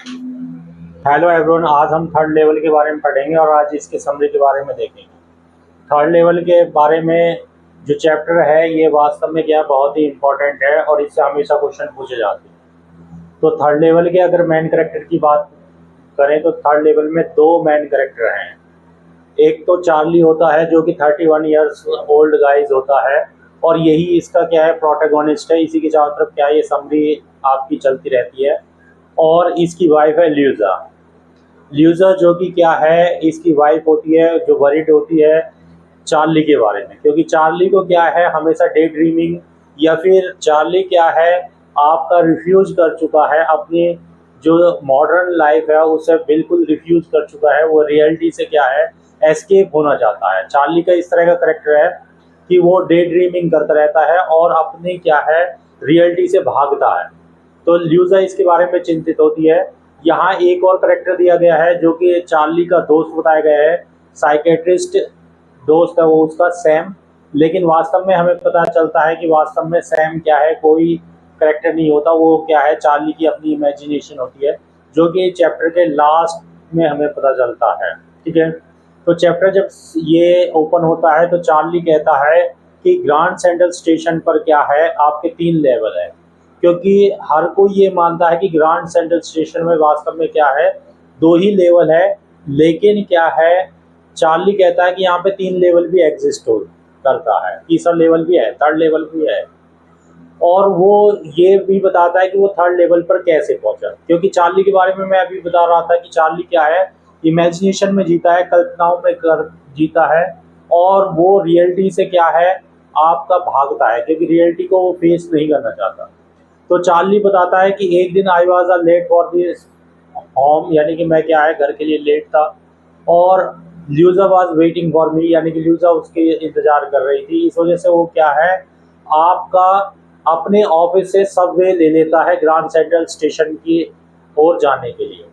Hello everyone, आज हम third level के बारे में पढ़ेंगे और आज इसके समरी के बारे में देखेंगे। थर्ड लेवल के बारे में जो चैप्टर है ये वास्तव में क्या बहुत ही इंपॉर्टेंट है और इससे हमेशा क्वेश्चन पूछे जाते हैं। तो थर्ड लेवल के अगर मेन कैरेक्टर की बात करें तो थर्ड लेवल में दो मेन कैरेक्टर हैं। एक तो चार्ली होता है जो कि 31 ईयर्स ओल्ड गाइज होता है और यही इसका क्या है प्रोटैगनिस्ट है। इसी के चारों तरफ क्या है ये समरी आपकी चलती रहती है। और इसकी वाइफ है ल्यूजा। ल्यूजर जो कि क्या है इसकी वाइफ होती है जो वरीड होती है चार्ली के बारे में, क्योंकि चार्ली को क्या है हमेशा डे ड्रीमिंग या फिर चार्ली क्या है आपका रिफ्यूज कर चुका है अपनी जो मॉडर्न लाइफ है उससे बिल्कुल रिफ्यूज कर चुका है। वो रियलिटी से क्या है एस्केप होना चाहता है। चार्ली का इस तरह का करेक्टर है कि वो डे ड्रीमिंग करता रहता है और अपनी क्या है रियलिटी से भागता है। तो ल्यूजा इसके बारे में चिंतित होती है। यहाँ एक और करेक्टर दिया गया है जो कि चार्ली का दोस्त बताया गया है, साइकेट्रिस्ट दोस्त है वो उसका सैम। लेकिन वास्तव में हमें पता चलता है कि वास्तव में सैम क्या है कोई करेक्टर नहीं होता, वो क्या है चार्ली की अपनी इमेजिनेशन होती है जो कि चैप्टर के लास्ट में हमें पता चलता है। ठीक है, तो चैप्टर जब ये ओपन होता है तो चार्ली कहता है कि ग्रांड सेंट्रल स्टेशन पर क्या है आपके 3 लेवल है, क्योंकि हर कोई ये मानता है कि ग्रांड सेंट्रल स्टेशन में वास्तव में क्या है 2 ही लेवल है। लेकिन क्या है चार्ली कहता है कि यहाँ पे 3 लेवल भी एग्जिस्ट हो करता है, तीसरा लेवल भी है, थर्ड लेवल भी है। और वो ये भी बताता है कि वो थर्ड लेवल पर कैसे पहुंचा, क्योंकि चार्ली के बारे में मैं अभी बता रहा था कि चार्ली क्या है इमेजिनेशन में जीता है, कल्पनाओं में कर जीता है और वो रियलिटी से क्या है आपका भागता है, क्योंकि रियलिटी को वो फेस नहीं करना चाहता। तो चार्ली बताता है कि एक दिन I was a late for this home, यानी कि मैं क्या है घर के लिए लेट था और ल्यूजा वॉज वेटिंग फॉर मी, यानी कि ल्यूजा उसके इंतजार कर रही थी। इस वजह से वो क्या है आपका अपने ऑफिस से सबवे ले लेता है ग्रांड सेंट्रल स्टेशन की ओर जाने के लिए।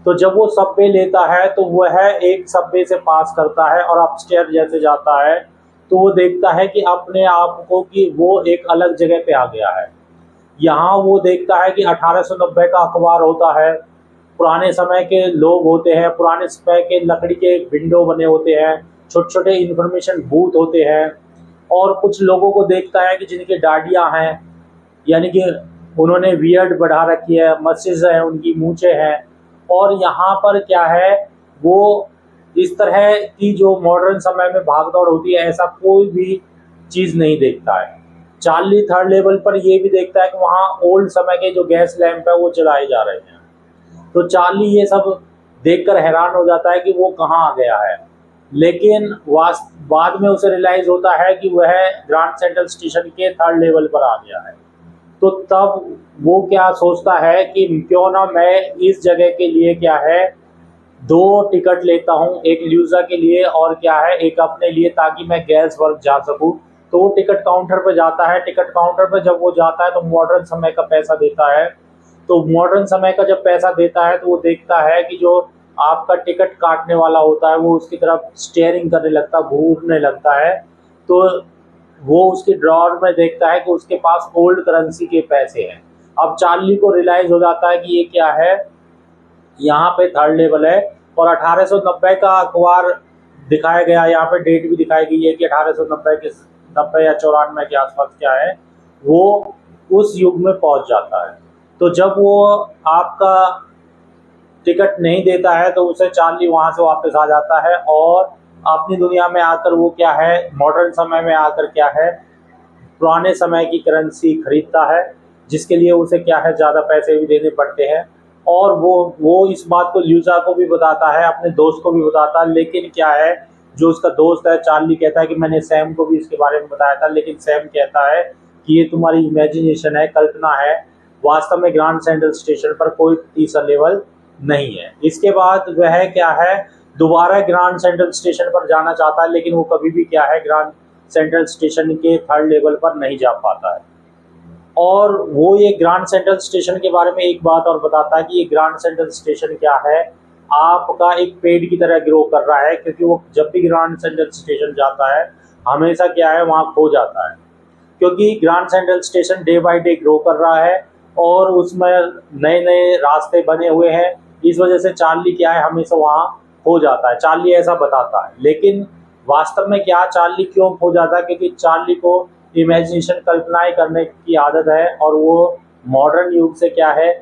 तो जब वो सबवे लेता है तो वह एक सबवे से पास करता है और अपस्टेयर जैसे जाता है तो वो देखता है कि अपने आप को कि वो एक अलग जगह पे आ गया है। यहाँ वो देखता है कि 1890 का अखबार होता है, पुराने समय के लोग होते हैं, पुराने समय के लकड़ी के विंडो बने होते हैं, छोटे छोटे इंफॉर्मेशन बूथ होते हैं और कुछ लोगों को देखता है कि जिनकी दाढ़ियाँ हैं, यानी कि उन्होंने बियर्ड बढ़ा रखी है, मस्जिद है, उनकी मूछें हैं। और यहाँ पर क्या है वो इस तरह की जो मॉडर्न समय में भागदौड़ होती है ऐसा कोई भी चीज़ नहीं देखता है। चार्ली थर्ड लेवल पर ये भी देखता है कि वहाँ ओल्ड समय के जो गैस लैंप है वो चलाए जा रहे हैं। तो चार्ली ये सब देखकर हैरान हो जाता है कि वो कहाँ आ गया है। लेकिन बाद में उसे रियलाइज होता है कि वह ग्रांड सेंट्रल स्टेशन के थर्ड लेवल पर आ गया है। तो तब वो क्या सोचता है कि क्यों ना मैं इस जगह के लिए क्या है 2 टिकट लेता हूँ, एक ल्यूजा के लिए और क्या है एक अपने लिए, ताकि मैं गैस वर्क जा सकूँ। तो वो टिकट काउंटर पर जाता है। टिकट काउंटर पर जब वो जाता है तो मॉडर्न समय का पैसा देता है। तो मॉडर्न समय का जब पैसा देता है तो वो देखता है कि जो आपका टिकट काटने वाला होता है वो उसकी तरफ स्टेयरिंग करने लगता है, घूरने लगता है। तो वो उसके ड्रॉअर में देखता है कि उसके पास ओल्ड करेंसी के पैसे हैं। अब चार्ली को रियलाइज हो जाता है कि ये क्या है यहाँ पे थर्ड लेवल है और 1890 का अखबार दिखाया गया, यहाँ पे डेट भी दिखाई गई है कि 1890 के 90 या 94 के आसपास क्या है वो उस युग में पहुंच जाता है। तो जब वो आपका टिकट नहीं देता है तो उसे चार्ली वहां से वापस आ जाता है और अपनी दुनिया में आकर वो क्या है मॉडर्न समय में आकर क्या है पुराने समय की करेंसी खरीदता है, जिसके लिए उसे क्या है ज़्यादा पैसे भी देने पड़ते हैं। और वो इस बात को ल्यूजा को भी बताता है, अपने दोस्त को भी बताता है। लेकिन क्या है जो उसका दोस्त है चार्ली कहता है कि मैंने सैम को भी इसके बारे में बताया था, लेकिन सैम कहता है कि ये तुम्हारी इमेजिनेशन है, कल्पना है, वास्तव में ग्रांड सेंट्रल स्टेशन पर कोई तीसरा लेवल नहीं है। इसके बाद वह क्या है दोबारा ग्रांड सेंट्रल स्टेशन पर जाना चाहता है, लेकिन वो कभी भी क्या है ग्रांड सेंट्रल स्टेशन के थर्ड लेवल पर नहीं जा पाता है। और वो ये ग्रांड सेंट्रल स्टेशन के बारे में एक बात और बताता है कि ये ग्रांड सेंट्रल स्टेशन क्या है आपका एक पेड़ की तरह ग्रो कर रहा है, क्योंकि वो जब भी ग्रांड सेंट्रल स्टेशन जाता है हमेशा क्या है वहाँ खो जाता है, क्योंकि grand central station day by day grow कर रहा है और उसमें नए नए रास्ते बने हुए हैं। इस वजह से चार्ली क्या है, हमेशा वहाँ खो जाता है। चार्ली ऐसा बताता है, लेकिन वास्तव में क्या चार्ली क्यों खो जाता है? क्योंकि चार्ली को इमेजिनेशन, कल्पनाएं करने की आदत है और वो मॉडर्न युग से क्या है,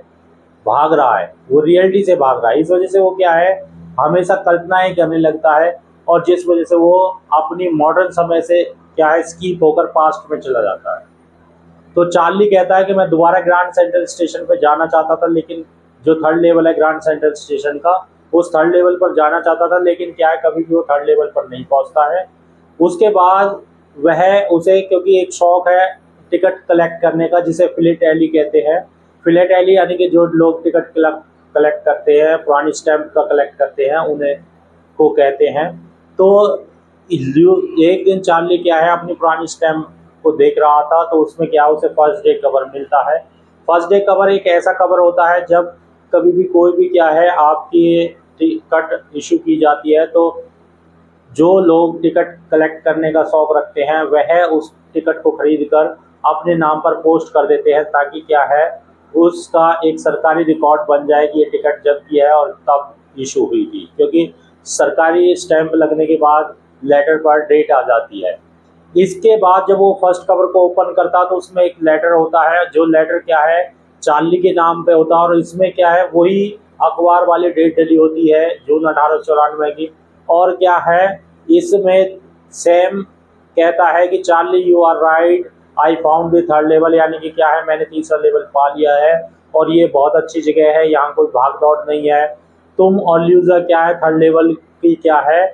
भाग रहा है, वो रियलिटी से भाग रहा है। इस वजह से वो क्या है, हमेशा कल्पनाएं करने लगता है और जिस वजह से वो अपनी मॉडर्न समय से क्या है, स्कीप होकर पास्ट में चला जाता है। तो चार्ली कहता है कि मैं दोबारा ग्रैंड सेंट्रल स्टेशन पर जाना चाहता था, लेकिन जो थर्ड लेवल है ग्रैंड सेंट्रल स्टेशन का, उस थर्ड लेवल पर जाना चाहता था, लेकिन क्या है, कभी भी वो थर्ड लेवल पर नहीं पहुंचता है। उसके बाद वह उसे, क्योंकि एक शौक है टिकट कलेक्ट करने का, जिसे फिलेटैली कहते हैं। फिलेटैली यानी कि जो लोग टिकट कलेक्ट करते हैं, पुरानी स्टैम्प का कलेक्ट करते हैं, उन्हें को कहते हैं। तो एक दिन चार्ली क्या है, अपनी पुरानी स्टैम्प को देख रहा था, तो उसमें क्या, उसे फर्स्ट डे कवर मिलता है। फर्स्ट डे कवर एक ऐसा कवर होता है जब कभी भी कोई भी क्या है, आपकी टिकट इशू की जाती है, तो जो लोग टिकट कलेक्ट करने का शौक रखते हैं वह उस टिकट को खरीद कर अपने नाम पर पोस्ट कर देते हैं, ताकि क्या है, उसका एक सरकारी रिकॉर्ड बन जाए कि ये टिकट जब की है और तब इशू हुई थी। क्योंकि सरकारी स्टैंप लगने के बाद लेटर पर डेट आ जाती है। इसके बाद जब वो फर्स्ट कवर को ओपन करता तो उसमें एक लेटर होता है, जो लेटर क्या है, चार्ली के नाम पे होता है और इसमें क्या है, वही अखबार वाली डेट डली होती है, जून 1894 की। और क्या है, इसमें सैम कहता है कि Charlie you are right, I found the third level, यानी कि क्या है, मैंने तीसरा लेवल पा लिया है और ये बहुत अच्छी जगह है, यहाँ कोई भाग दौड़ नहीं है। तुम और ल्यूजर क्या है, थर्ड लेवल की क्या है,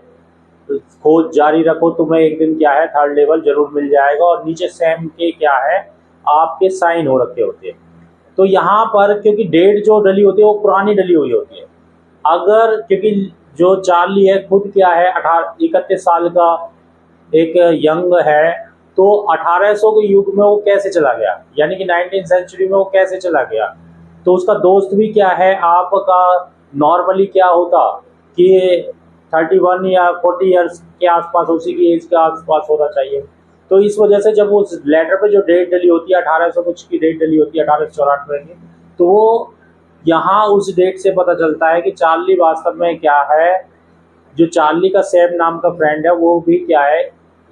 खोज जारी रखो, तुम्हें एक दिन क्या है, थर्ड लेवल जरूर मिल जाएगा। और नीचे सैम के क्या है, आपके साइन हो रखे होते हैं। तो यहाँ पर क्योंकि डेट जो डली होती है वो पुरानी डली हुई होती है, अगर क्योंकि जो चार्ली है खुद क्या है, 31 साल का एक यंग है, तो 1800 के युग में वो कैसे चला गया, यानी कि 19th सेंचुरी में वो कैसे चला गया। तो उसका दोस्त भी क्या है, आपका नॉर्मली क्या होता कि 31 या 40 ईयर्स के आसपास, उसी की एज के आसपास होना चाहिए। तो इस वजह से जब उस लेटर पे जो डेट डली होती है, 1800 कुछ की डेट डली होती है, 1894 की, तो वो यहाँ उस डेट से पता चलता है कि चार्ली वास्तव में क्या है, जो चार्ली का सैम नाम का फ्रेंड है वो भी क्या है,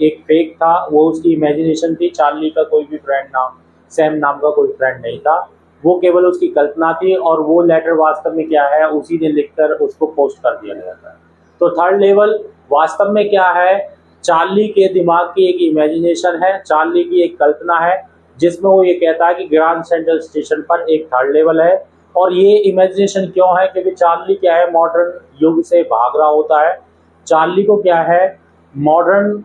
एक फेक था, वो उसकी इमेजिनेशन थी। चार्ली का कोई भी फ्रेंड नाम, सैम नाम का कोई फ्रेंड नहीं था, वो केवल उसकी कल्पना थी। और वो लेटर वास्तव में क्या है, उसी ने लिखकर उसको पोस्ट कर दिया गया था। तो थर्ड लेवल वास्तव में क्या है, चार्ली के दिमाग की एक इमेजिनेशन है, चार्ली की एक कल्पना है, जिसमें वो ये कहता है कि ग्रैंड सेंट्रल स्टेशन पर एक थर्ड लेवल है। और ये इमेजिनेशन क्यों है, क्योंकि चार्ली क्या है, मॉडर्न युग से भाग रहा होता है। चार्ली को क्या है, मॉडर्न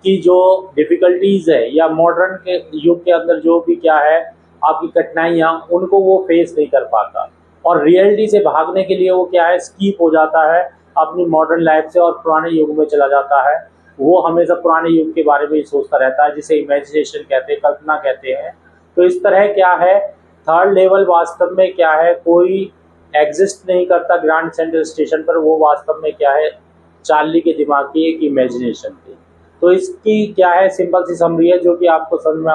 की जो डिफ़िकल्टीज़ है या मॉडर्न के युग के अंदर जो भी क्या है आपकी कठिनाइयाँ, उनको वो फेस नहीं कर पाता और रियलिटी से भागने के लिए वो क्या है, स्कीप हो जाता है अपनी मॉडर्न लाइफ से और पुराने युग में चला जाता है। वो हमेशा पुराने युग के बारे में ही सोचता रहता है, जिसे इमेजिनेशन कहते हैं, कल्पना कहते हैं। तो इस तरह क्या है, थर्ड लेवल वास्तव में क्या है, कोई एग्जिस्ट नहीं करता ग्रैंड सेंट्रल स्टेशन पर, वो वास्तव में क्या है, चार्ली के दिमाग की एक इमेजिनेशन थी। तो इसकी क्या है, सिंपल सी समरी है जो कि आपको समझ में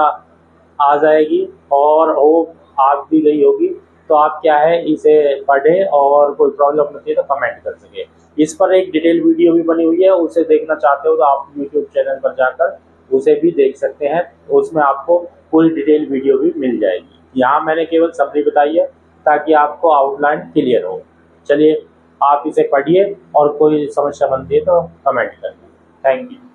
आ जाएगी और हो आ भी गई होगी। तो आप क्या है, इसे पढ़ें और कोई प्रॉब्लम होती है तो कमेंट कर सके। इस पर एक डिटेल वीडियो भी बनी हुई है, उसे देखना चाहते हो तो आप यूट्यूब चैनल पर जाकर उसे भी देख सकते हैं, उसमें आपको पूरी डिटेल वीडियो भी मिल जाएगी। यहाँ मैंने केवल समरी बताई है ताकि आपको आउटलाइन क्लियर हो। चलिए आप इसे पढ़िए और कोई समस्या बनती है तो कमेंट करिए। Thank you.